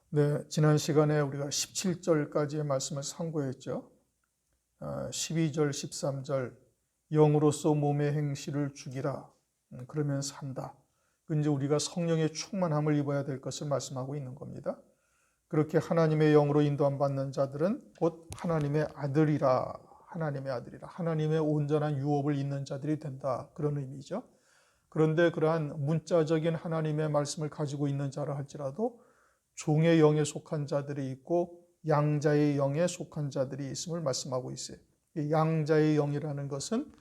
네, 지난 시간에 우리가 17절까지의 말씀을 상고했죠. 12절, 13절, 영으로서 몸의 행실을 죽이라. 그러면 산다. 이제 우리가 성령의 충만함을 입어야 될 것을 말씀하고 있는 겁니다. 그렇게 하나님의 영으로 인도함 받는 자들은 곧 하나님의 아들이라. 하나님의 아들이라. 하나님의 온전한 유업을 잇는 자들이 된다. 그런 의미죠. 그런데 그러한 문자적인 하나님의 말씀을 가지고 있는 자라 할지라도 종의 영에 속한 자들이 있고 양자의 영에 속한 자들이 있음을 말씀하고 있어요. 양자의 영이라는 것은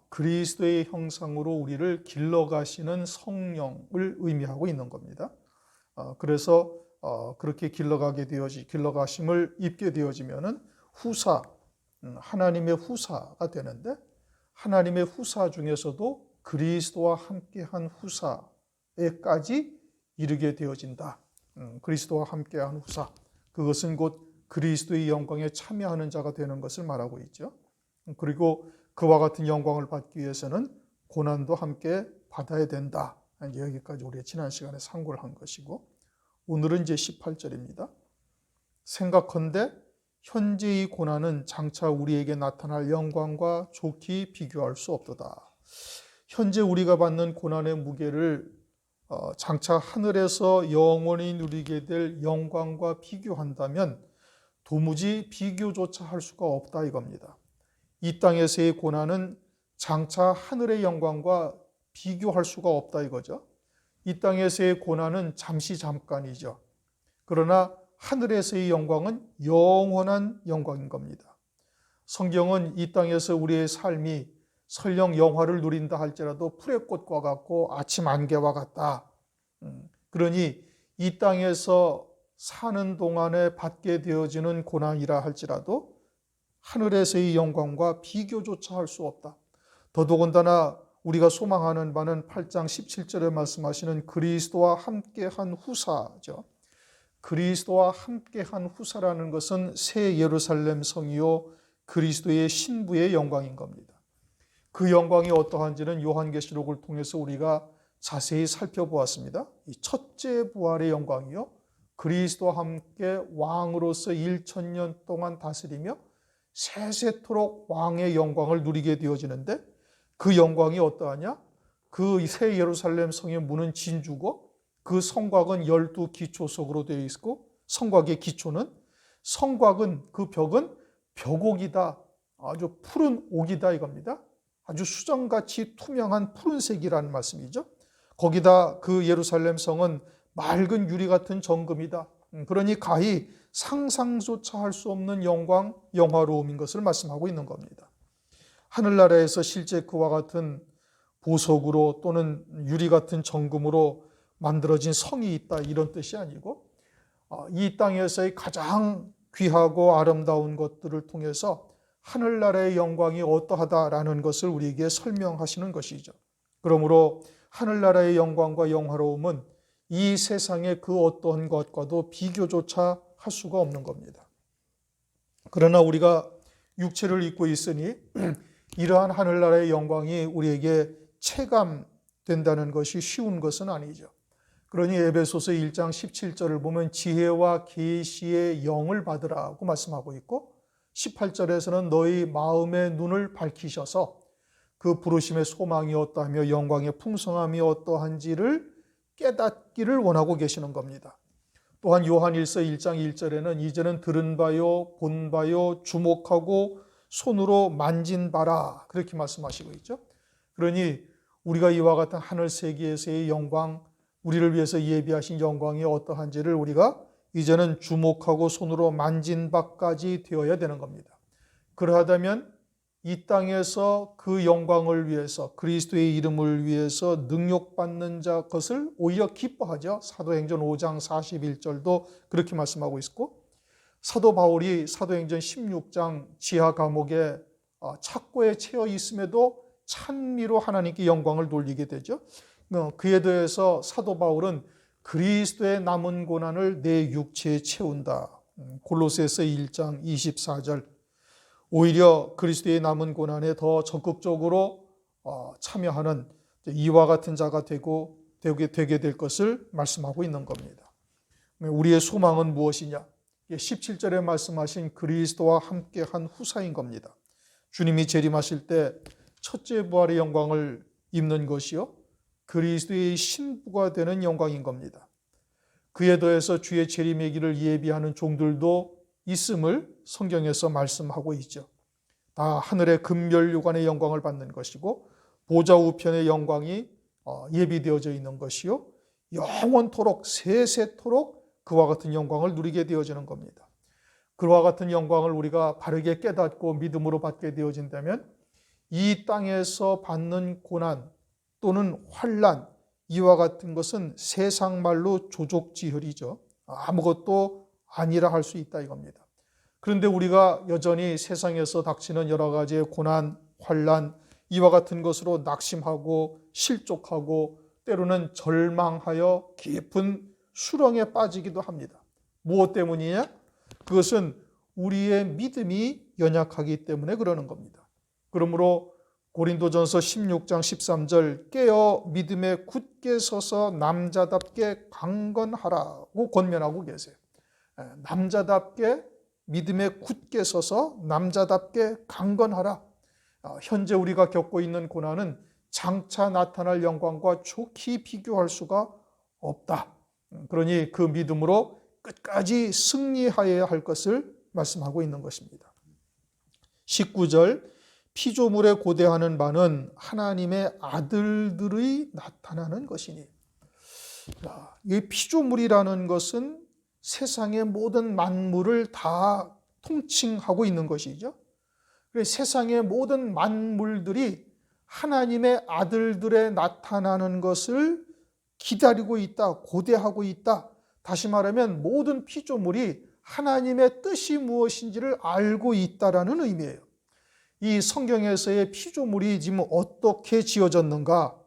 그리스도의 형상으로 우리를 길러가시는 성령을 의미하고 있는 겁니다. 그래서 그렇게 길러가심을 입게 되어지면은 후사, 하나님의 후사가 되는데, 하나님의 후사 중에서도 그리스도와 함께한 후사에까지 이르게 되어진다. 그리스도와 함께한 후사, 그것은 곧 그리스도의 영광에 참여하는 자가 되는 것을 말하고 있죠. 그리고 그와 같은 영광을 받기 위해서는 고난도 함께 받아야 된다. 여기까지 우리가 지난 시간에 상고를 한 것이고, 오늘은 이제 18절입니다. 생각컨대 현재의 고난은 장차 우리에게 나타날 영광과 좋게 비교할 수 없도다. 현재 우리가 받는 고난의 무게를 장차 하늘에서 영원히 누리게 될 영광과 비교한다면 도무지 비교조차 할 수가 없다 이겁니다. 이 땅에서의 고난은 장차 하늘의 영광과 비교할 수가 없다 이거죠. 이 땅에서의 고난은 잠깐이죠. 그러나 하늘에서의 영광은 영원한 영광인 겁니다. 성경은 이 땅에서 우리의 삶이 설령 영화를 누린다 할지라도 풀의 꽃과 같고 아침 안개와 같다. 그러니 이 땅에서 사는 동안에 받게 되어지는 고난이라 할지라도 하늘에서의 영광과 비교조차 할 수 없다. 더더군다나 우리가 소망하는 바는 8장 17절에 말씀하시는 그리스도와 함께한 후사죠. 그리스도와 함께한 후사라는 것은 새 예루살렘 성이요 그리스도의 신부의 영광인 겁니다. 그 영광이 어떠한지는 요한계시록을 통해서 우리가 자세히 살펴보았습니다. 이 첫째 부활의 영광이요, 그리스도와 함께 왕으로서 1000년 동안 다스리며 세세토록 왕의 영광을 누리게 되어지는데, 그 영광이 어떠하냐? 그 새 예루살렘 성의 문은 진주고 그 성곽은 12기초석으로 되어 있고, 성곽의 기초는, 성곽은, 그 벽은 벽옥이다. 아주 푸른 옥이다 이겁니다. 아주 수정같이 투명한 푸른색이라는 말씀이죠. 거기다 그 예루살렘 성은 맑은 유리 같은 정금이다. 그러니 가히 상상조차 할 수 없는 영광, 영화로움인 것을 말씀하고 있는 겁니다. 하늘나라에서 실제 그와 같은 보석으로 또는 유리 같은 정금으로 만들어진 성이 있다 이런 뜻이 아니고, 이 땅에서의 가장 귀하고 아름다운 것들을 통해서 하늘나라의 영광이 어떠하다라는 것을 우리에게 설명하시는 것이죠. 그러므로 하늘나라의 영광과 영화로움은 이 세상의 그 어떠한 것과도 비교조차 할 수가 없는 겁니다. 그러나 우리가 육체를 입고 있으니 이러한 하늘나라의 영광이 우리에게 체감된다는 것이 쉬운 것은 아니죠. 그러니 에베소서 1장 17절을 보면 지혜와 계시의 영을 받으라고 말씀하고 있고, 18절에서는 너희 마음의 눈을 밝히셔서 그 부르심의 소망이 어떠하며 영광의 풍성함이 어떠한지를 깨닫기를 원하고 계시는 겁니다. 또한 요한일서 1장 1절에는 이제는 들은 바요, 본 바요, 주목하고 손으로 만진 바라, 그렇게 말씀하시고 있죠. 그러니 우리가 이와 같은 하늘 세계에서의 영광, 우리를 위해서 예비하신 영광이 어떠한지를 우리가 이제는 주목하고 손으로 만진 바까지 되어야 되는 겁니다. 그러하다면 이 땅에서 그 영광을 위해서, 그리스도의 이름을 위해서 능욕받는 자 것을 오히려 기뻐하죠. 사도행전 5장 41절도 그렇게 말씀하고 있고, 사도 바울이 사도행전 16장 지하 감옥에 착고에 채여 있음에도 찬미로 하나님께 영광을 돌리게 되죠. 그에 대해서 사도 바울은 그리스도의 남은 고난을 내 육체에 채운다. 골로새서 1장 24절. 오히려 그리스도의 남은 고난에 더 적극적으로 참여하는 이와 같은 자가 되게 될 것을 말씀하고 있는 겁니다. 우리의 소망은 무엇이냐? 17절에 말씀하신 그리스도와 함께한 후사인 겁니다. 주님이 재림하실 때 첫째 부활의 영광을 입는 것이요, 그리스도의 신부가 되는 영광인 겁니다. 그에 더해서 주의 재림의 길을 예비하는 종들도 있음을 성경에서 말씀하고 있죠. 다 하늘의 금멸류관의 영광을 받는 것이고 보좌 우편의 영광이 예비되어져 있는 것이요, 영원토록 세세토록 그와 같은 영광을 누리게 되어지는 겁니다. 그와 같은 영광을 우리가 바르게 깨닫고 믿음으로 받게 되어진다면 이 땅에서 받는 고난 또는 환난, 이와 같은 것은 세상 말로 조족지혈이죠. 아무것도 아니라 할 수 있다 이겁니다. 그런데 우리가 여전히 세상에서 닥치는 여러 가지의 고난, 환난, 이와 같은 것으로 낙심하고 실족하고 때로는 절망하여 깊은 수렁에 빠지기도 합니다. 무엇 때문이냐? 그것은 우리의 믿음이 연약하기 때문에 그러는 겁니다. 그러므로 고린도전서 16장 13절 깨어 믿음에 굳게 서서 남자답게 강건하라고 권면하고 계세요. 남자답게 믿음에 굳게 서서 남자답게 강건하라. 현재 우리가 겪고 있는 고난은 장차 나타날 영광과 좋게 비교할 수가 없다. 그러니 그 믿음으로 끝까지 승리하여야 할 것을 말씀하고 있는 것입니다. 19절 피조물에 고대하는 바는 하나님의 아들들의 나타나는 것이니. 이 피조물이라는 것은 세상의 모든 만물을 다 통칭하고 있는 것이죠. 세상의 모든 만물들이 하나님의 아들들에 나타나는 것을 기다리고 있다, 고대하고 있다. 다시 말하면 모든 피조물이 하나님의 뜻이 무엇인지를 알고 있다라는 의미예요. 이 성경에서의 피조물이 지금 어떻게 지어졌는가?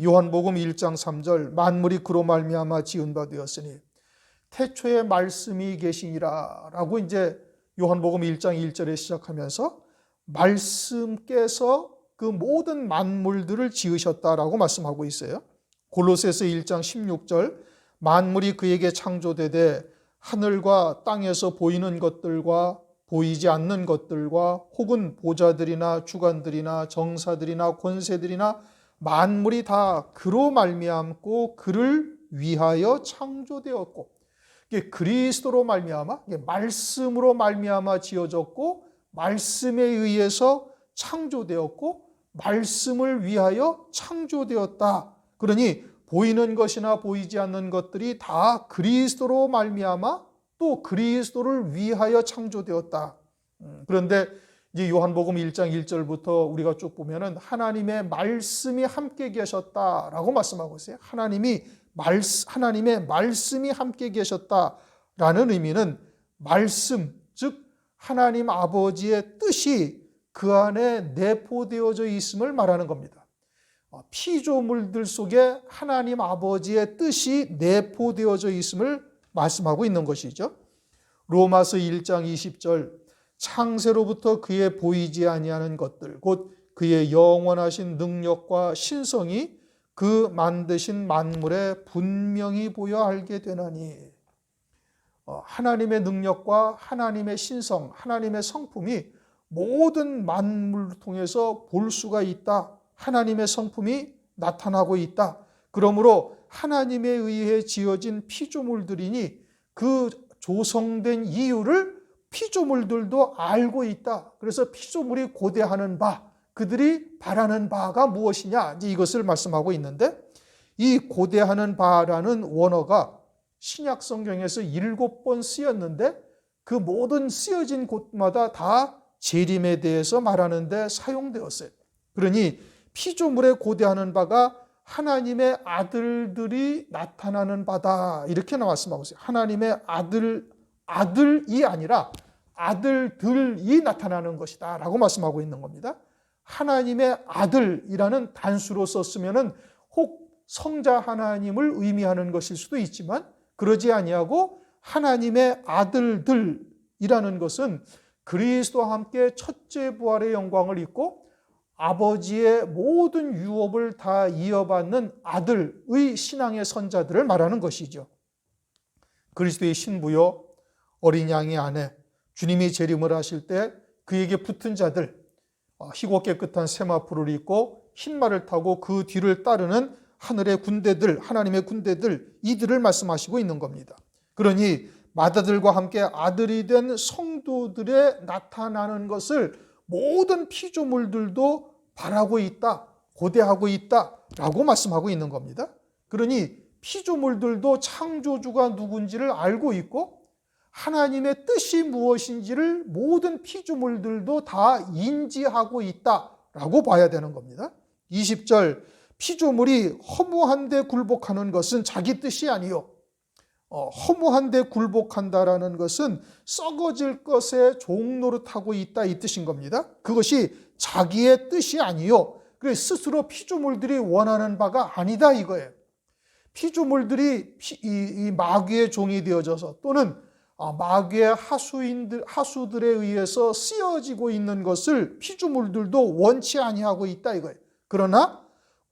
요한복음 1장 3절 만물이 그로 말미암아 지은 바 되었으니 태초에 말씀이 계시니라 라고 이제 요한복음 1장 1절에 시작하면서 말씀께서 그 모든 만물들을 지으셨다라고 말씀하고 있어요. 골로새서 1장 16절 만물이 그에게 창조되되 하늘과 땅에서 보이는 것들과 보이지 않는 것들과 혹은 보좌들이나 주관들이나 정사들이나 권세들이나 만물이 다 그로 말미암고 그를 위하여 창조되었고, 이게 그리스도로 말미암아, 말씀으로 말미암아 지어졌고 말씀에 의해서 창조되었고 말씀을 위하여 창조되었다. 그러니 보이는 것이나 보이지 않는 것들이 다 그리스도로 말미암아 또 그리스도를 위하여 창조되었다. 그런데 이제 요한복음 1장 1절부터 우리가 쭉 보면은 하나님의 말씀이 함께 계셨다라고 말씀하고 있어요. 하나님의 말씀이 함께 계셨다라는 의미는 말씀, 즉 하나님 아버지의 뜻이 그 안에 내포되어져 있음을 말하는 겁니다. 피조물들 속에 하나님 아버지의 뜻이 내포되어져 있음을 말씀하고 있는 것이죠. 로마서 1장 20절 창세로부터 그의 보이지 아니하는 것들 곧 그의 영원하신 능력과 신성이 그 만드신 만물에 분명히 보여 알게 되나니. 하나님의 능력과 하나님의 신성, 하나님의 성품이 모든 만물을 통해서 볼 수가 있다. 하나님의 성품이 나타나고 있다. 그러므로 하나님에 의해 지어진 피조물들이니 그 조성된 이유를 피조물들도 알고 있다. 그래서 피조물이 고대하는 바, 그들이 바라는 바가 무엇이냐, 이제 이것을 말씀하고 있는데, 이 고대하는 바라는 원어가 신약 성경에서 7번 쓰였는데 그 모든 쓰여진 곳마다 다 재림에 대해서 말하는데 사용되었어요. 그러니 피조물에 고대하는 바가 하나님의 아들들이 나타나는 바다, 이렇게 말씀하고 있어요. 하나님의 아들이 아니라 아들들이 나타나는 것이다 라고 말씀하고 있는 겁니다. 하나님의 아들이라는 단수로 썼으면 혹 성자 하나님을 의미하는 것일 수도 있지만 그러지 아니하고 하나님의 아들들이라는 것은 그리스도와 함께 첫째 부활의 영광을 입고 아버지의 모든 유업을 다 이어받는 아들의 신앙의 선자들을 말하는 것이죠. 그리스도의 신부요 어린 양의 아내, 주님이 재림을 하실 때 그에게 붙은 자들, 희고 깨끗한 세마포를 입고 흰 말을 타고 그 뒤를 따르는 하늘의 군대들, 하나님의 군대들, 이들을 말씀하시고 있는 겁니다. 그러니 맏아들과 함께 아들이 된 성도들의 나타나는 것을 모든 피조물들도 바라고 있다, 고대하고 있다라고 말씀하고 있는 겁니다. 그러니 피조물들도 창조주가 누군지를 알고 있고 하나님의 뜻이 무엇인지를 모든 피조물들도 다 인지하고 있다라고 봐야 되는 겁니다. 20절, 피조물이 허무한데 굴복하는 것은 자기 뜻이 아니요. 허무한데 굴복한다라는 것은 썩어질 것에 종노릇하고 있다 이 뜻인 겁니다. 그것이 자기의 뜻이 아니요. 그래서 스스로 피조물들이 원하는 바가 아니다 이거예요. 피조물들이 이 마귀의 종이 되어져서 또는 마귀의 하수들에 의해서 쓰여지고 있는 것을 피조물들도 원치 아니하고 있다 이거예요. 그러나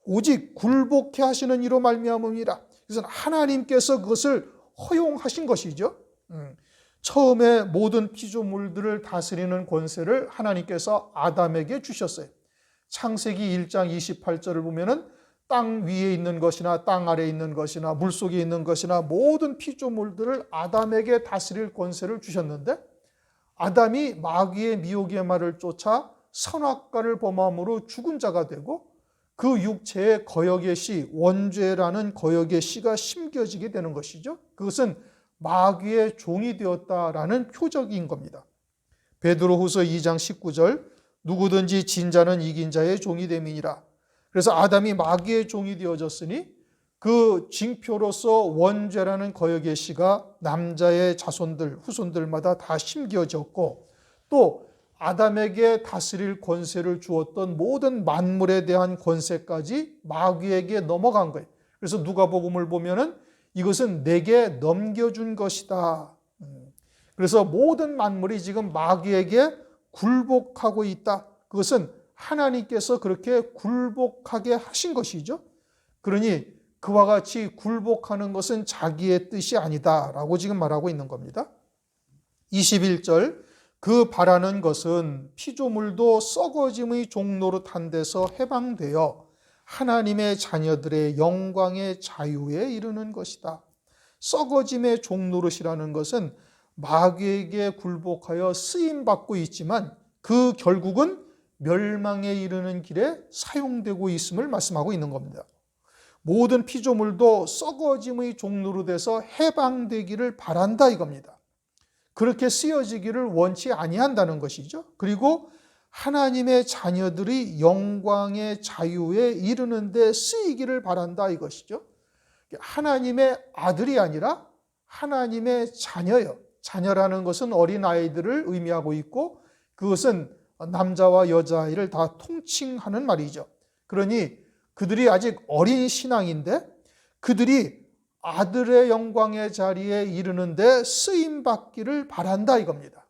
오직 굴복해 하시는 이로 말미암음이라. 그래서 하나님께서 그것을 허용하신 것이죠. 처음에 모든 피조물들을 다스리는 권세를 하나님께서 아담에게 주셨어요. 창세기 1장 28절을 보면은 땅 위에 있는 것이나 땅 아래에 있는 것이나 물속에 있는 것이나 모든 피조물들을 아담에게 다스릴 권세를 주셨는데 아담이 마귀의 미혹의 말을 쫓아 선악과를 범함으로 죽은 자가 되고 그 육체에 거역의 씨, 원죄라는 거역의 씨가 심겨지게 되는 것이죠. 그것은 마귀의 종이 되었다라는 표적인 겁니다. 베드로후서 2장 19절, 누구든지 진 자는 이긴 자의 종이 됨이니라. 그래서 아담이 마귀의 종이 되어졌으니 그 징표로서 원죄라는 거역의 씨가 남자의 자손들, 후손들마다 다 심겨졌고 또 아담에게 다스릴 권세를 주었던 모든 만물에 대한 권세까지 마귀에게 넘어간 거예요. 그래서 누가복음을 보면은 이것은 내게 넘겨준 것이다. 그래서 모든 만물이 지금 마귀에게 굴복하고 있다. 그것은 하나님께서 그렇게 굴복하게 하신 것이죠. 그러니 그와 같이 굴복하는 것은 자기의 뜻이 아니다라고 지금 말하고 있는 겁니다. 21절, 그 바라는 것은 피조물도 썩어짐의 종노릇한 데서 해방되어 하나님의 자녀들의 영광의 자유에 이르는 것이다. 썩어짐의 종노릇이라는 것은 마귀에게 굴복하여 쓰임받고 있지만 그 결국은 멸망에 이르는 길에 사용되고 있음을 말씀하고 있는 겁니다. 모든 피조물도 썩어짐의 종노릇에서 해방되기를 바란다 이겁니다. 그렇게 쓰여지기를 원치 아니한다는 것이죠. 그리고 하나님의 자녀들이 영광의 자유에 이르는 데 쓰이기를 바란다 이것이죠. 하나님의 아들이 아니라 하나님의 자녀요. 자녀라는 것은 어린아이들을 의미하고 있고 그것은 남자와 여자아이를 다 통칭하는 말이죠. 그러니 그들이 아직 어린 신앙인데 그들이 아들의 영광의 자리에 이르는데 쓰임받기를 바란다 이겁니다.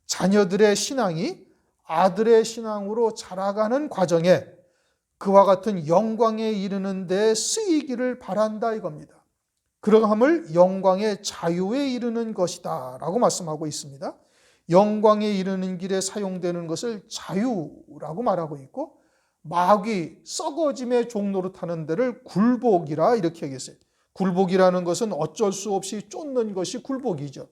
자녀들의 신앙이 아들의 신앙으로 자라가는 과정에 그와 같은 영광에 이르는 데 쓰이기를 바란다 이겁니다. 그러함을 영광의 자유에 이르는 것이다 라고 말씀하고 있습니다. 영광에 이르는 길에 사용되는 것을 자유라고 말하고 있고 마귀 썩어짐의 종노릇하는 데를 굴복이라 이렇게 얘기했어요. 굴복이라는 것은 어쩔 수 없이 쫓는 것이 굴복이죠.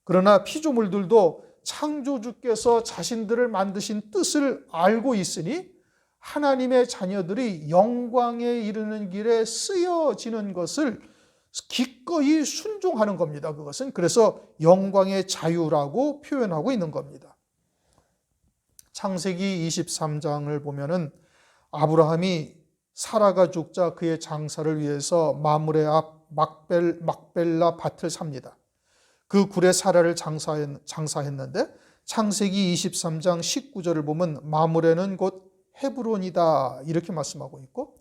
그러나 피조물들도 창조주께서 자신들을 만드신 뜻을 알고 있으니 하나님의 자녀들이 영광에 이르는 길에 쓰여지는 것을 기꺼이 순종하는 겁니다. 그것은 그래서 영광의 자유라고 표현하고 있는 겁니다. 창세기 23장을 보면은 아브라함이 사라가 죽자 그의 장사를 위해서 마므레 앞 막벨라 밭을 삽니다. 그 굴에 사라를 장사했는데 창세기 23장 19절을 보면 마므레는 곧 헤브론이다 이렇게 말씀하고 있고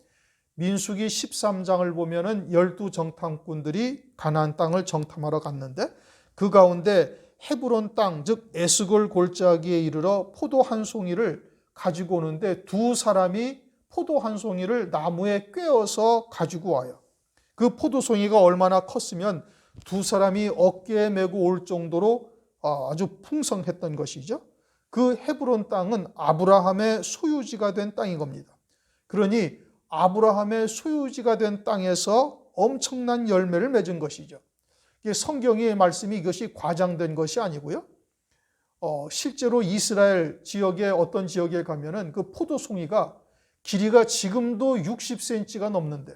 민수기 13장을 보면은 12정탐꾼들이 가나안 땅을 정탐하러 갔는데 그 가운데 헤브론 땅 즉 에스골 골짜기에 이르러 포도 한 송이를 가지고 오는데 두 사람이 포도 한 송이를 나무에 꿰어서 가지고 와요. 그 포도송이가 얼마나 컸으면 두 사람이 어깨에 메고 올 정도로 아주 풍성했던 것이죠. 그 헤브론 땅은 아브라함의 소유지가 된 땅인 겁니다. 그러니 아브라함의 소유지가 된 땅에서 엄청난 열매를 맺은 것이죠. 성경의 말씀이 이것이 과장된 것이 아니고요. 실제로 이스라엘 지역의 어떤 지역에 가면은 그 포도송이가 길이가 지금도 60cm가 넘는데,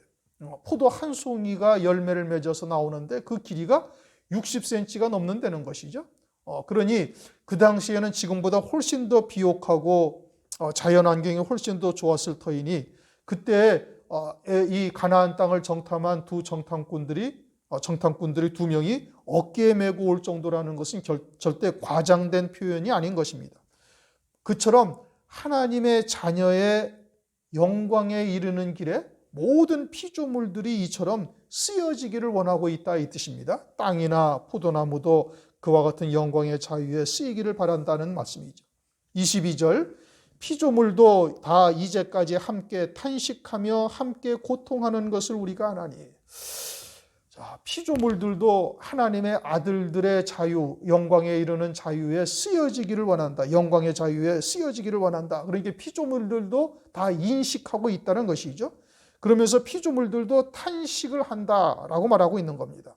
포도 한 송이가 열매를 맺어서 나오는데 그 길이가 60cm가 넘는다는 것이죠. 그러니 그 당시에는 지금보다 훨씬 더 비옥하고 자연 환경이 훨씬 더 좋았을 터이니 그때 이 가나안 땅을 정탐한 두 정탐꾼들이 두 명이 어깨에 메고 올 정도라는 것은 절대 과장된 표현이 아닌 것입니다. 그처럼 하나님의 자녀의 영광에 이르는 길에 모든 피조물들이 이처럼 쓰여지기를 원하고 있다 이 뜻입니다. 땅이나 포도나무도 그와 같은 영광의 자유에 쓰이기를 바란다는 말씀이죠. 22절, 피조물도 다 이제까지 함께 탄식하며 함께 고통하는 것을 우리가 아나니. 자, 피조물들도 하나님의 아들들의 자유, 영광에 이르는 자유에 쓰여지기를 원한다. 영광의 자유에 쓰여지기를 원한다. 그러니까 피조물들도 다 인식하고 있다는 것이죠. 그러면서 피조물들도 탄식을 한다라고 말하고 있는 겁니다.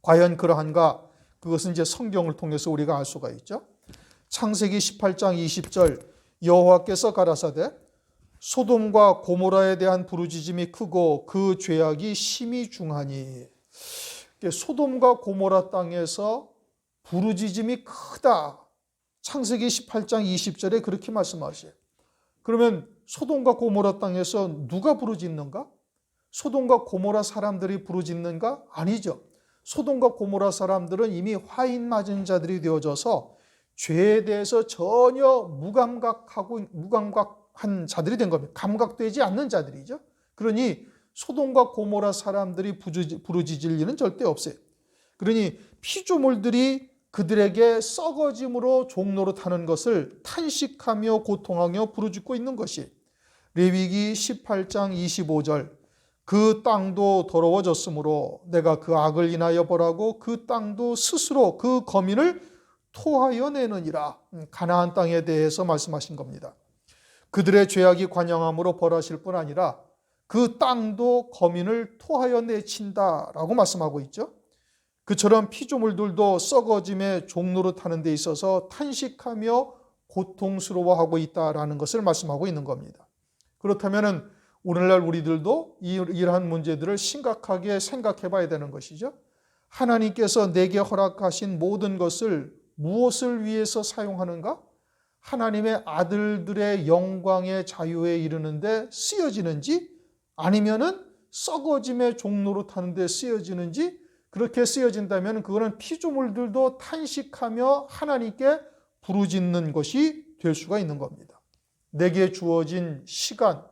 과연 그러한가? 그것은 이제 성경을 통해서 우리가 알 수가 있죠. 창세기 18장 20절, 여호와께서 가라사대 소돔과 고모라에 대한 부르짖음이 크고 그 죄악이 심히 중하니. 소돔과 고모라 땅에서 부르짖음이 크다. 창세기 18장 20절에 그렇게 말씀하셔요. 그러면 소돔과 고모라 땅에서 누가 부르짖는가? 소돔과 고모라 사람들이 부르짖는가? 아니죠. 소돔과 고모라 사람들은 이미 화인 맞은 자들이 되어져서 죄에 대해서 전혀 무감각한 자들이 된 겁니다. 감각되지 않는 자들이죠. 그러니 소돔과 고모라 사람들이 부르짖을 일은 절대 없어요. 그러니 피조물들이 그들에게 썩어짐으로 종노릇하는 것을 탄식하며 고통하며 부르짖고 있는 것이 레위기 18장 25절, 그 땅도 더러워졌으므로 내가 그 악을 인하여 벌하고 그 땅도 스스로 그 거민을 토하여 내느니라. 가나안 땅에 대해서 말씀하신 겁니다. 그들의 죄악이 관영함으로 벌하실 뿐 아니라 그 땅도 거민을 토하여 내친다라고 말씀하고 있죠. 그처럼 피조물들도 썩어짐의 종노릇하는 데 있어서 탄식하며 고통스러워하고 있다라는 것을 말씀하고 있는 겁니다. 그렇다면 오늘날 우리들도 이러한 문제들을 심각하게 생각해 봐야 되는 것이죠. 하나님께서 내게 허락하신 모든 것을 무엇을 위해서 사용하는가? 하나님의 아들들의 영광의 자유에 이르는데 쓰여지는지, 아니면은 썩어짐의 종노릇하는 데 쓰여지는지, 그렇게 쓰여진다면 그거는 피조물들도 탄식하며 하나님께 부르짖는 것이 될 수가 있는 겁니다. 내게 주어진 시간,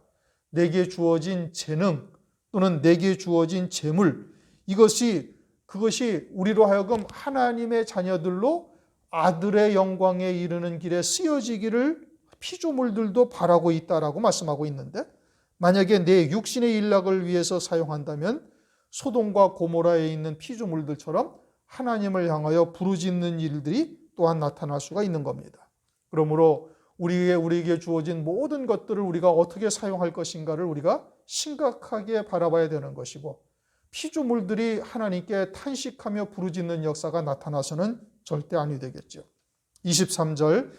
내게 주어진 재능 또는 내게 주어진 재물, 그것이 우리로 하여금 하나님의 자녀들로 아들의 영광에 이르는 길에 쓰여지기를 피조물들도 바라고 있다라고 말씀하고 있는데, 만약에 내 육신의 일락을 위해서 사용한다면 소돔과 고모라에 있는 피조물들처럼 하나님을 향하여 부르짖는 일들이 또한 나타날 수가 있는 겁니다. 그러므로 우리에게 주어진 모든 것들을 우리가 어떻게 사용할 것인가를 우리가 심각하게 바라봐야 되는 것이고, 피조물들이 하나님께 탄식하며 부르짖는 역사가 나타나서는 절대 아니 되겠죠. 23절,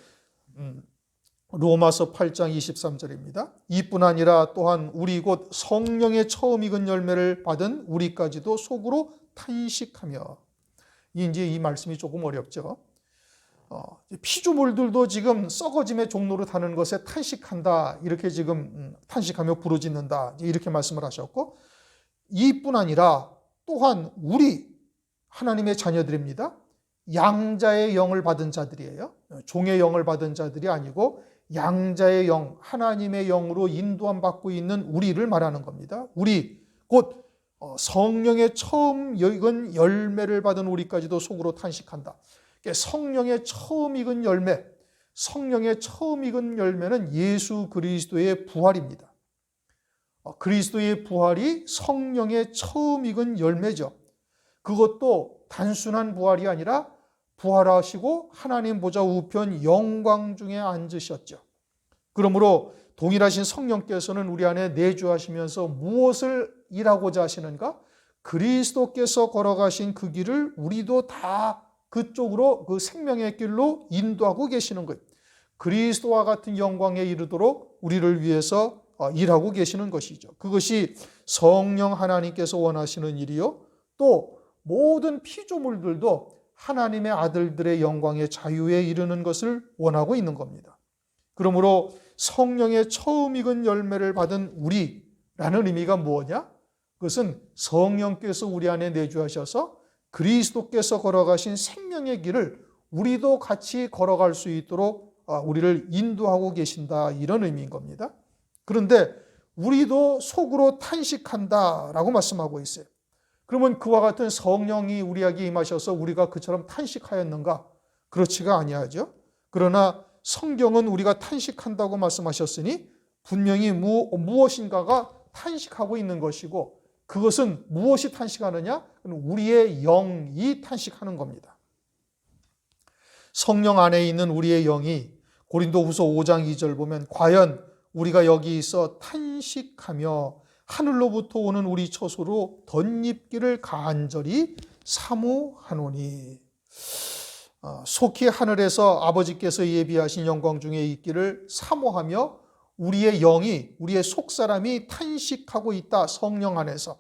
로마서 8장 23절입니다. 이뿐 아니라 또한 우리 곧 성령의 처음 익은 열매를 받은 우리까지도 속으로 탄식하며. 이제 이 말씀이 조금 어렵죠. 피조물들도 지금 썩어짐의 종로를 타는 것에 탄식한다. 이렇게 지금 탄식하며 부르짖는다. 이렇게 말씀을 하셨고, 이뿐 아니라 또한 우리 하나님의 자녀들입니다. 양자의 영을 받은 자들이에요. 종의 영을 받은 자들이 아니고 양자의 영, 하나님의 영으로 인도함 받고 있는 우리를 말하는 겁니다. 우리 곧 성령의 처음 익은 열매를 받은 우리까지도 속으로 탄식한다. 성령의 처음 익은 열매, 성령의 처음 익은 열매는 예수 그리스도의 부활입니다. 그리스도의 부활이 성령의 처음 익은 열매죠. 그것도 단순한 부활이 아니라 부활하시고 하나님 보좌 우편 영광 중에 앉으셨죠. 그러므로 동일하신 성령께서는 우리 안에 내주하시면서 무엇을 일하고자 하시는가? 그리스도께서 걸어가신 그 길을 우리도 다 그쪽으로, 그 생명의 길로 인도하고 계시는 거예요. 그리스도와 같은 영광에 이르도록 우리를 위해서 일하고 계시는 것이죠. 그것이 성령 하나님께서 원하시는 일이요, 또 모든 피조물들도 하나님의 아들들의 영광의 자유에 이르는 것을 원하고 있는 겁니다. 그러므로 성령의 처음 익은 열매를 받은 우리라는 의미가 뭐냐? 그것은 성령께서 우리 안에 내주하셔서 그리스도께서 걸어가신 생명의 길을 우리도 같이 걸어갈 수 있도록 우리를 인도하고 계신다, 이런 의미인 겁니다. 그런데 우리도 속으로 탄식한다라고 말씀하고 있어요. 그러면 그와 같은 성령이 우리에게 임하셔서 우리가 그처럼 탄식하였는가? 그렇지가 아니하죠. 그러나 성경은 우리가 탄식한다고 말씀하셨으니 분명히 무엇인가가 탄식하고 있는 것이고, 그것은 무엇이 탄식하느냐? 우리의 영이 탄식하는 겁니다. 성령 안에 있는 우리의 영이 고린도후서 5장 2절 보면 과연 우리가 여기 있어 탄식하며 하늘로부터 오는 우리 처소로 덧입기를 간절히 사모하노니, 속히 하늘에서 아버지께서 예비하신 영광 중에 있기를 사모하며 우리의 영이, 우리의 속사람이 탄식하고 있다. 성령 안에서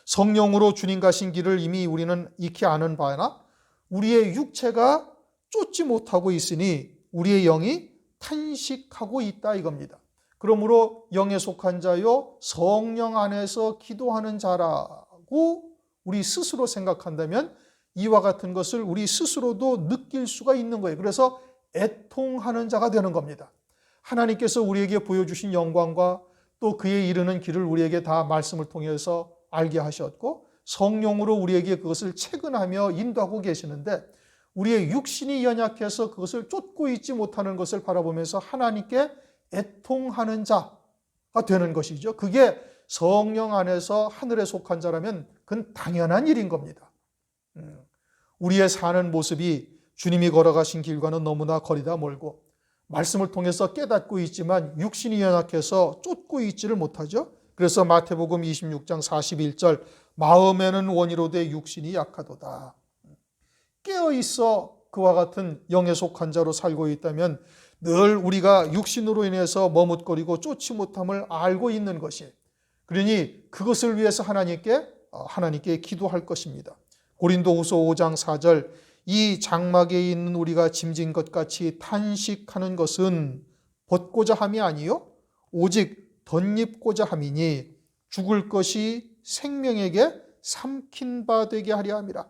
성령으로 주님 가신 길을 이미 우리는 익히 아는 바나 우리의 육체가 쫓지 못하고 있으니 우리의 영이 탄식하고 있다, 이겁니다. 그러므로 영에 속한 자요 성령 안에서 기도하는 자라고 우리 스스로 생각한다면 이와 같은 것을 우리 스스로도 느낄 수가 있는 거예요. 그래서 애통하는 자가 되는 겁니다. 하나님께서 우리에게 보여주신 영광과 또 그에 이르는 길을 우리에게 다 말씀을 통해서 알게 하셨고, 성령으로 우리에게 그것을 체근하며 인도하고 계시는데, 우리의 육신이 연약해서 그것을 쫓고 있지 못하는 것을 바라보면서 하나님께 애통하는 자가 되는 것이죠. 그게 성령 안에서 하늘에 속한 자라면 그건 당연한 일인 겁니다. 우리의 사는 모습이 주님이 걸어가신 길과는 너무나 거리다 멀고 말씀을 통해서 깨닫고 있지만 육신이 연약해서 쫓고 있지를 못하죠. 그래서 마태복음 26장 41절 마음에는 원이로되 육신이 약하도다. 깨어있어 그와 같은 영에 속한 자로 살고 있다면 늘 우리가 육신으로 인해서 머뭇거리고 쫓지 못함을 알고 있는 것이, 그러니 그것을 위해서 하나님께 기도할 것입니다. 고린도후서 5장 4절 이 장막에 있는 우리가 짐진 것 같이 탄식하는 것은 벗고자 함이 아니요 오직 덧입고자 함이니 죽을 것이 생명에게 삼킨 바 되게 하려 함이라.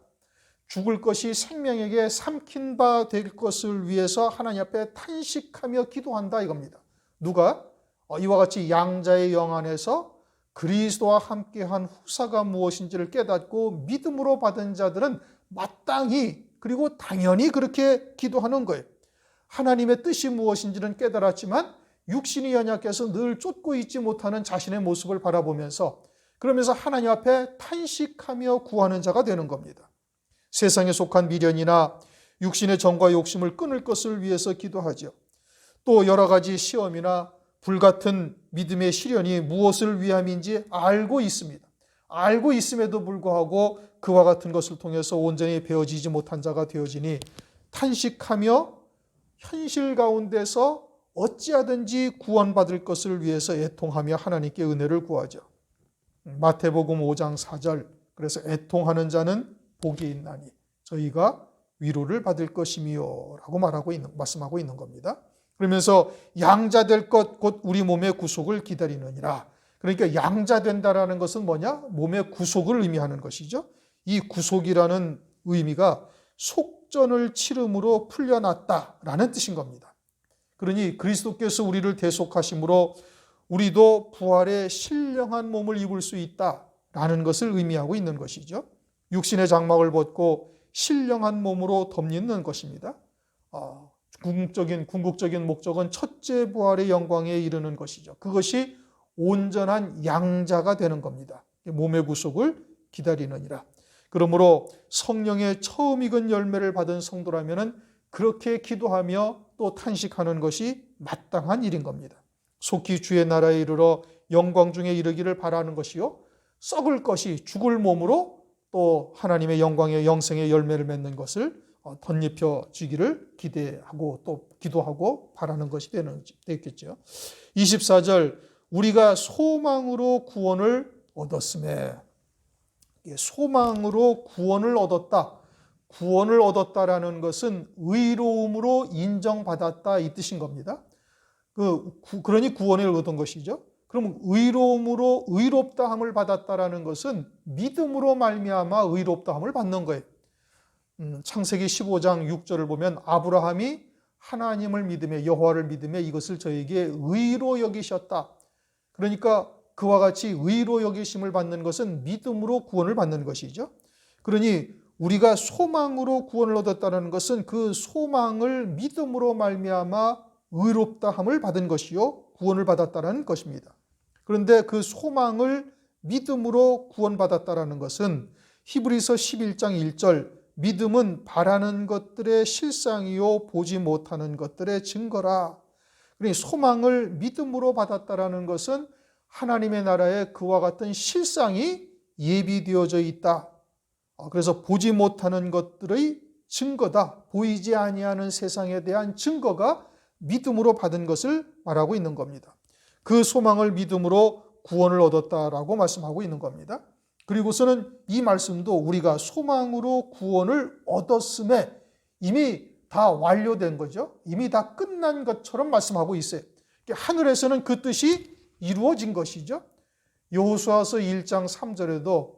죽을 것이 생명에게 삼킨 바 될 것을 위해서 하나님 앞에 탄식하며 기도한다, 이겁니다. 누가? 이와 같이 양자의 영 안에서 그리스도와 함께한 후사가 무엇인지를 깨닫고 믿음으로 받은 자들은 마땅히 그리고 당연히 그렇게 기도하는 거예요. 하나님의 뜻이 무엇인지는 깨달았지만 육신이 연약해서 늘 쫓고 있지 못하는 자신의 모습을 바라보면서 그러면서 하나님 앞에 탄식하며 구하는 자가 되는 겁니다. 세상에 속한 미련이나 육신의 정과 욕심을 끊을 것을 위해서 기도하죠. 또 여러 가지 시험이나 불같은 믿음의 시련이 무엇을 위함인지 알고 있습니다. 알고 있음에도 불구하고 그와 같은 것을 통해서 온전히 배워지지 못한 자가 되어지니 탄식하며 현실 가운데서 어찌하든지 구원받을 것을 위해서 애통하며 하나님께 은혜를 구하죠. 마태복음 5장 4절 그래서 애통하는 자는 복이 있나니 저희가 위로를 받을 것이미요 라고 말씀하고 있는 겁니다. 그러면서 양자 될 것 곧 우리 몸의 구속을 기다리느니라. 그러니까 양자 된다라는 것은 뭐냐? 몸의 구속을 의미하는 것이죠. 이 구속이라는 의미가 속전을 치름으로 풀려났다라는 뜻인 겁니다. 그러니 그리스도께서 우리를 대속하심으로 우리도 부활의 신령한 몸을 입을 수 있다라는 것을 의미하고 있는 것이죠. 육신의 장막을 벗고 신령한 몸으로 덧입는 것입니다. 궁극적인 목적은 첫째 부활의 영광에 이르는 것이죠. 그것이 온전한 양자가 되는 겁니다. 몸의 구속을 기다리느니라. 그러므로 성령의 처음 익은 열매를 받은 성도라면 그렇게 기도하며 또 탄식하는 것이 마땅한 일인 겁니다. 속히 주의 나라에 이르러 영광 중에 이르기를 바라는 것이요, 썩을 것이 죽을 몸으로 또 하나님의 영광의 영생의 열매를 맺는 것을 덧입혀지기를 기대하고 또 기도하고 바라는 것이 되겠죠. 24절, 우리가 소망으로 구원을 얻었음에, 소망으로 구원을 얻었다. 구원을 얻었다라는 것은 의로움으로 인정받았다 이 뜻인 겁니다. 그러니 구원을 얻은 것이죠. 그럼 의로움으로 의롭다함을 받았다라는 것은 믿음으로 말미암아 의롭다함을 받는 거예요. 창세기 15장 6절을 보면 아브라함이 하나님을 믿으며 여호와를 믿으며 이것을 저에게 의로 여기셨다. 그러니까 그와 같이 의로 여기심을 받는 것은 믿음으로 구원을 받는 것이죠. 그러니 우리가 소망으로 구원을 얻었다는 것은 그 소망을 믿음으로 말미암아 의롭다함을 받은 것이요, 구원을 받았다는 것입니다. 그런데 그 소망을 믿음으로 구원받았다는 것은 히브리서 11장 1절, 믿음은 바라는 것들의 실상이요 보지 못하는 것들의 증거라. 그러니 소망을 믿음으로 받았다는 것은 하나님의 나라에 그와 같은 실상이 예비되어져 있다. 그래서 보지 못하는 것들의 증거다. 보이지 아니하는 세상에 대한 증거가 믿음으로 받은 것을 말하고 있는 겁니다. 그 소망을 믿음으로 구원을 얻었다라고 말씀하고 있는 겁니다. 그리고서는 이 말씀도 우리가 소망으로 구원을 얻었음에 이미 다 완료된 거죠. 이미 다 끝난 것처럼 말씀하고 있어요. 하늘에서는 그 뜻이 이루어진 것이죠. 여호수아서 1장 3절에도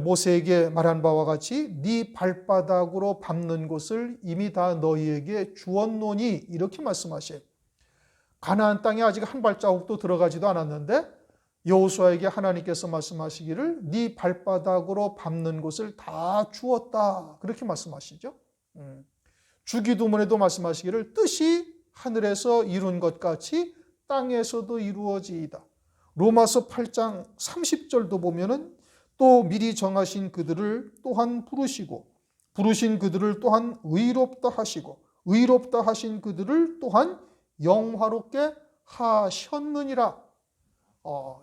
모세에게 말한 바와 같이 네 발바닥으로 밟는 곳을 이미 다 너희에게 주었노니 이렇게 말씀하셔요. 가나안 땅에 아직 한 발자국도 들어가지도 않았는데 여호수아에게 하나님께서 말씀하시기를 네 발바닥으로 밟는 곳을 다 주었다 그렇게 말씀하시죠. 주기도문에도 말씀하시기를 뜻이 하늘에서 이룬 것 같이 땅에서도 이루어지이다. 로마서 8장 30절도 보면은 또 미리 정하신 그들을 또한 부르시고 부르신 그들을 또한 의롭다 하시고 의롭다 하신 그들을 또한 영화롭게 하셨느니라.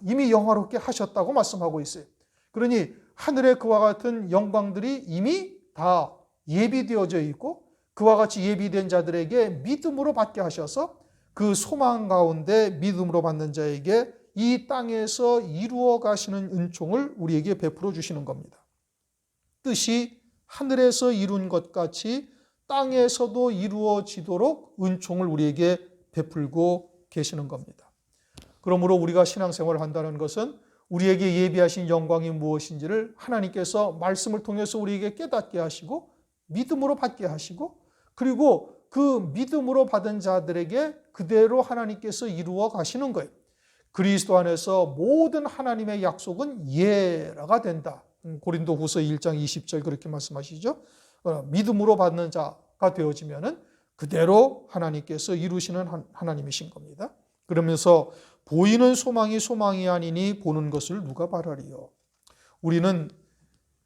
이미 영화롭게 하셨다고 말씀하고 있어요. 그러니 하늘에 그와 같은 영광들이 이미 다 예비되어져 있고 그와 같이 예비된 자들에게 믿음으로 받게 하셔서 그 소망 가운데 믿음으로 받는 자에게 이 땅에서 이루어 가시는 은총을 우리에게 베풀어 주시는 겁니다. 뜻이 하늘에서 이룬 것 같이 땅에서도 이루어지도록 은총을 우리에게 베풀고 계시는 겁니다. 그러므로 우리가 신앙생활을 한다는 것은 우리에게 예비하신 영광이 무엇인지를 하나님께서 말씀을 통해서 우리에게 깨닫게 하시고 믿음으로 받게 하시고 그리고 그 믿음으로 받은 자들에게 그대로 하나님께서 이루어 가시는 거예요. 그리스도 안에서 모든 하나님의 약속은 예라가 된다. 고린도후서 1장 20절 그렇게 말씀하시죠. 믿음으로 받는 자가 되어지면은 그대로 하나님께서 이루시는 하나님이신 겁니다. 그러면서 보이는 소망이 소망이 아니니 보는 것을 누가 바라리요. 우리는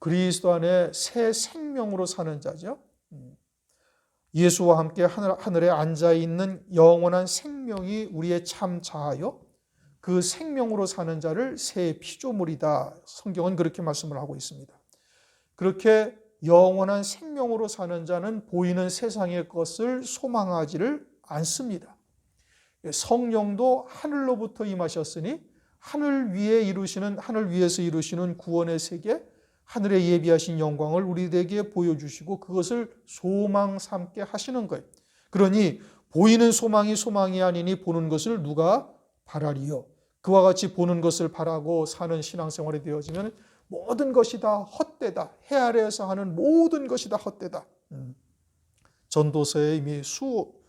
그리스도 안에 새 생명으로 사는 자죠. 예수와 함께 하늘에 앉아있는 영원한 생명이 우리의 참 자아요. 그 생명으로 사는 자를 새 피조물이다. 성경은 그렇게 말씀을 하고 있습니다. 그렇게 영원한 생명으로 사는 자는 보이는 세상의 것을 소망하지를 않습니다. 성령도 하늘로부터 임하셨으니 하늘 위에서 이루시는 구원의 세계, 하늘에 예비하신 영광을 우리에게 보여주시고 그것을 소망 삼게 하시는 거예요. 그러니 보이는 소망이 소망이 아니니 보는 것을 누가 바라리요. 그와 같이 보는 것을 바라고 사는 신앙생활이 되어지면 모든 것이 다 헛되다. 해 아래에서 하는 모든 것이 다 헛되다. 전도서에 이미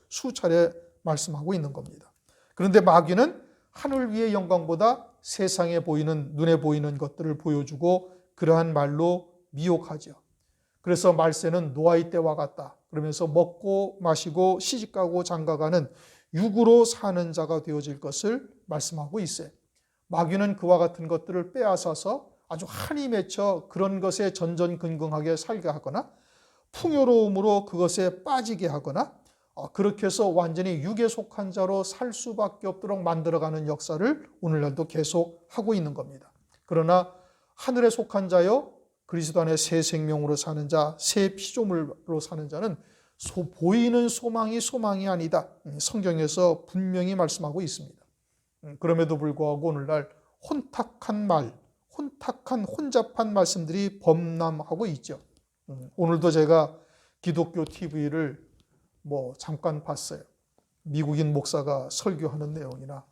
수차례 말씀하고 있는 겁니다. 그런데 마귀는 하늘 위의 영광보다 세상에 보이는 눈에 보이는 것들을 보여주고 그러한 말로 미혹하죠. 그래서 말세는 노아의 때와 같다. 그러면서 먹고 마시고 시집가고 장가가는 육으로 사는 자가 되어질 것을 말씀하고 있어요. 마귀는 그와 같은 것들을 빼앗아서 아주 한이 맺혀 그런 것에 전전긍긍하게 살게 하거나 풍요로움으로 그것에 빠지게 하거나 그렇게 해서 완전히 육에 속한 자로 살 수밖에 없도록 만들어가는 역사를 오늘날도 계속 하고 있는 겁니다. 그러나 하늘에 속한 자요 그리스도 안에 새 생명으로 사는 자, 새 피조물로 사는 자는 보이는 소망이 아니다. 성경에서 분명히 말씀하고 있습니다. 그럼에도 불구하고 오늘날 혼잡한 말씀들이 범람하고 있죠. 오늘도 제가 기독교 TV를 잠깐 봤어요. 미국인 목사가 설교하는 내용이나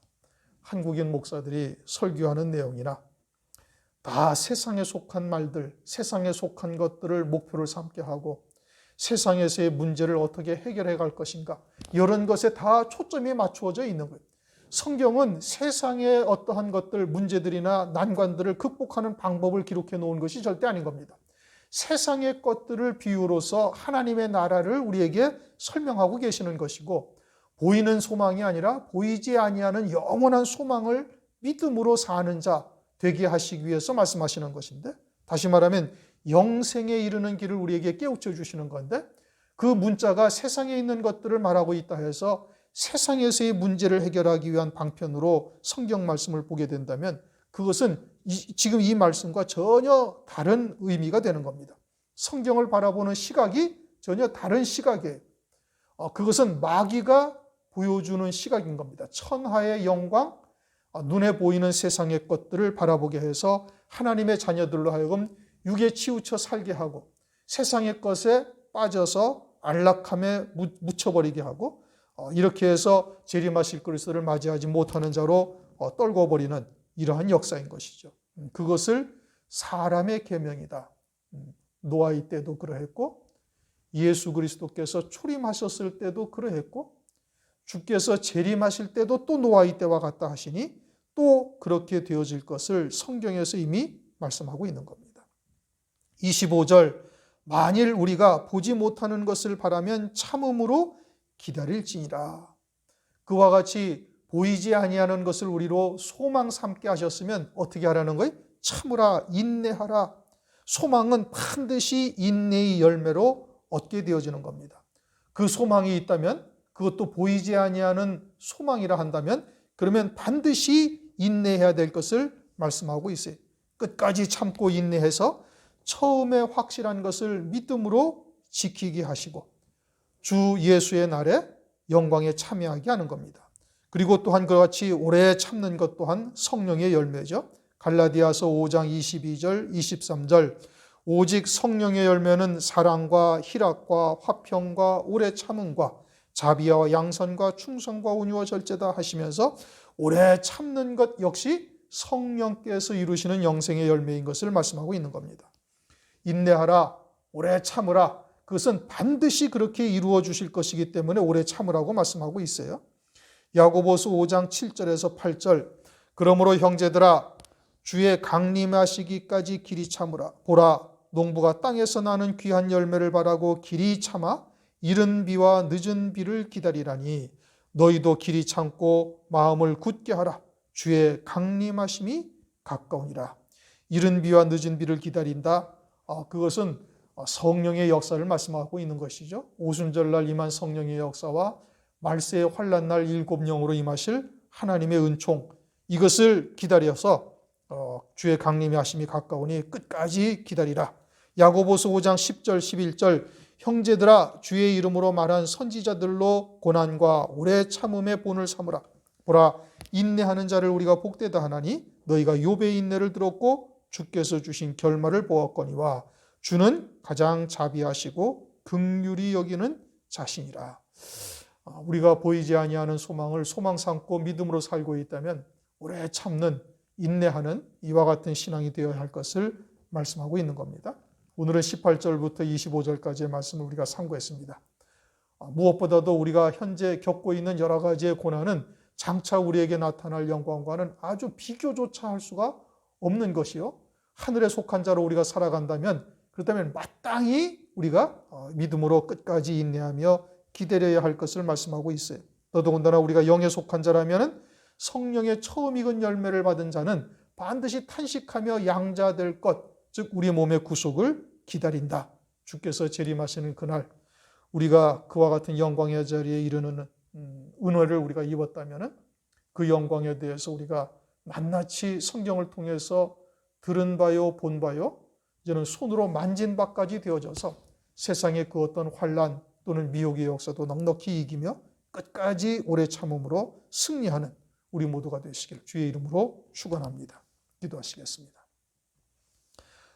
한국인 목사들이 설교하는 내용이나 다 세상에 속한 말들, 세상에 속한 것들을 목표를 삼게 하고 세상에서의 문제를 어떻게 해결해 갈 것인가 이런 것에 다 초점이 맞추어져 있는 거예요. 성경은 세상의 어떠한 것들, 문제들이나 난관들을 극복하는 방법을 기록해 놓은 것이 절대 아닌 겁니다. 세상의 것들을 비유로서 하나님의 나라를 우리에게 설명하고 계시는 것이고 보이는 소망이 아니라 보이지 아니하는 영원한 소망을 믿음으로 사는 자 되게 하시기 위해서 말씀하시는 것인데 다시 말하면 영생에 이르는 길을 우리에게 깨우쳐 주시는 건데 그 문자가 세상에 있는 것들을 말하고 있다 해서 세상에서의 문제를 해결하기 위한 방편으로 성경 말씀을 보게 된다면 그것은 지금 이 말씀과 전혀 다른 의미가 되는 겁니다. 성경을 바라보는 시각이 전혀 다른 시각이에요. 그것은 마귀가 보여주는 시각인 겁니다. 천하의 영광, 눈에 보이는 세상의 것들을 바라보게 해서 하나님의 자녀들로 하여금 육에 치우쳐 살게 하고 세상의 것에 빠져서 안락함에 묻혀버리게 하고 이렇게 해서 재림하실 그리스도를 맞이하지 못하는 자로 떨궈버리는 이러한 역사인 것이죠. 그것을 사람의 계명이다. 노아의 때도 그러했고 예수 그리스도께서 초림하셨을 때도 그러했고 주께서 재림하실 때도 또 노아의 때와 같다 하시니 또 그렇게 되어질 것을 성경에서 이미 말씀하고 있는 겁니다. 25절 만일 우리가 보지 못하는 것을 바라면 참음으로 기다릴지니라. 그와 같이 보이지 아니하는 것을 우리로 소망 삼게 하셨으면 어떻게 하라는 거예요? 참으라, 인내하라. 소망은 반드시 인내의 열매로 얻게 되어지는 겁니다. 그 소망이 있다면 그것도 보이지 아니하는 소망이라 한다면 그러면 반드시 인내해야 될 것을 말씀하고 있어요. 끝까지 참고 인내해서 처음에 확실한 것을 믿음으로 지키게 하시고 주 예수의 날에 영광에 참여하게 하는 겁니다. 그리고 또한 그와 같이 오래 참는 것 또한 성령의 열매죠. 갈라디아서 5장 22절, 23절 오직 성령의 열매는 사랑과 희락과 화평과 오래 참음과 자비와 양선과 충성과 온유와 절제다 하시면서 오래 참는 것 역시 성령께서 이루시는 영생의 열매인 것을 말씀하고 있는 겁니다. 인내하라, 오래 참으라. 그것은 반드시 그렇게 이루어 주실 것이기 때문에 오래 참으라고 말씀하고 있어요. 야고보서 5장 7절에서 8절 그러므로 형제들아 주의 강림하시기까지 길이 참으라. 보라 농부가 땅에서 나는 귀한 열매를 바라고 길이 참아 이른 비와 늦은 비를 기다리라니 너희도 길이 참고 마음을 굳게 하라. 주의 강림하심이 가까우니라. 이른 비와 늦은 비를 기다린다. 그것은 성령의 역사를 말씀하고 있는 것이죠. 오순절날 임한 성령의 역사와 말세의 환란날 일곱 영으로 임하실 하나님의 은총 이것을 기다려서 주의 강림의 하심이 가까우니 끝까지 기다리라. 야고보서 5장 10절 11절 형제들아 주의 이름으로 말한 선지자들로 고난과 오래 참음의 본을 삼으라. 보라 인내하는 자를 우리가 복되다 하나니 너희가 욥의 인내를 들었고 주께서 주신 결말을 보았거니와 주는 가장 자비하시고 긍휼히 여기는 자신이라. 우리가 보이지 아니하는 소망을 소망 삼고 믿음으로 살고 있다면 오래 참는 인내하는 이와 같은 신앙이 되어야 할 것을 말씀하고 있는 겁니다. 오늘은 18절부터 25절까지의 말씀을 우리가 상고했습니다. 무엇보다도 우리가 현재 겪고 있는 여러 가지의 고난은 장차 우리에게 나타날 영광과는 아주 비교조차 할 수가 없는 것이요. 하늘에 속한 자로 우리가 살아간다면 그렇다면 마땅히 우리가 믿음으로 끝까지 인내하며 기다려야 할 것을 말씀하고 있어요. 더더군다나 우리가 영에 속한 자라면 성령의 처음 익은 열매를 받은 자는 반드시 탄식하며 양자될 것, 즉 우리 몸의 구속을 기다린다. 주께서 재림하시는 그날 우리가 그와 같은 영광의 자리에 이르는 은혜를 우리가 입었다면 그 영광에 대해서 우리가 낱낱이 성경을 통해서 들은 바요 본 바요 이제는 손으로 만진 바까지 되어져서 세상의 그 어떤 환난 또는 미혹의 역사도 넉넉히 이기며 끝까지 오래 참음으로 승리하는 우리 모두가 되시길 주의 이름으로 축원합니다. 기도하시겠습니다.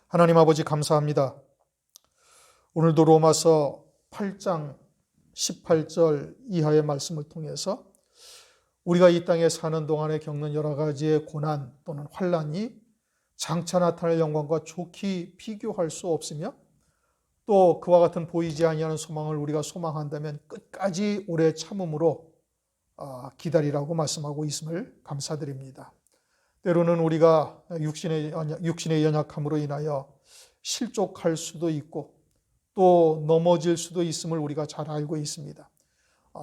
하나님 아버지 감사합니다. 오늘도 로마서 8장 18절 이하의 말씀을 통해서 우리가 이 땅에 사는 동안에 겪는 여러 가지의 고난 또는 환난이 장차 나타날 영광과 좋게 비교할 수 없으며 또 그와 같은 보이지 아니하는 소망을 우리가 소망한다면 끝까지 오래 참음으로 기다리라고 말씀하고 있음을 감사드립니다. 때로는 우리가 육신의 연약함으로 인하여 실족할 수도 있고 또 넘어질 수도 있음을 우리가 잘 알고 있습니다.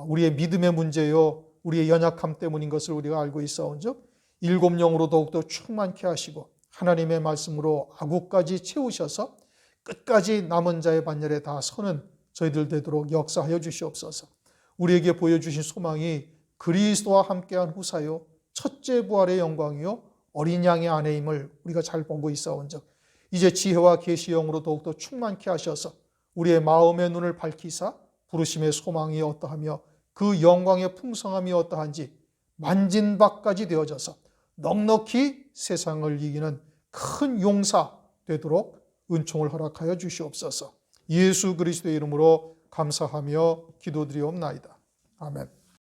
우리의 믿음의 문제요 우리의 연약함 때문인 것을 우리가 알고 있사온즉 일곱 영으로 더욱더 충만케 하시고 하나님의 말씀으로 아구까지 채우셔서 끝까지 남은 자의 반열에 다 서는 저희들 되도록 역사하여 주시옵소서. 우리에게 보여주신 소망이 그리스도와 함께한 후사요 첫째 부활의 영광이요 어린 양의 아내임을 우리가 잘 보고 있사온즉 이제 지혜와 계시의 영으로 더욱더 충만케 하셔서 우리의 마음의 눈을 밝히사 부르심의 소망이 어떠하며 그 영광의 풍성함이 어떠한지 만진 바까지 되어져서 넉넉히 세상을 이기는 큰 용사 되도록 은총을 허락하여 주시옵소서. 예수 그리스도의 이름으로 감사하며 기도드리옵나이다. 아멘.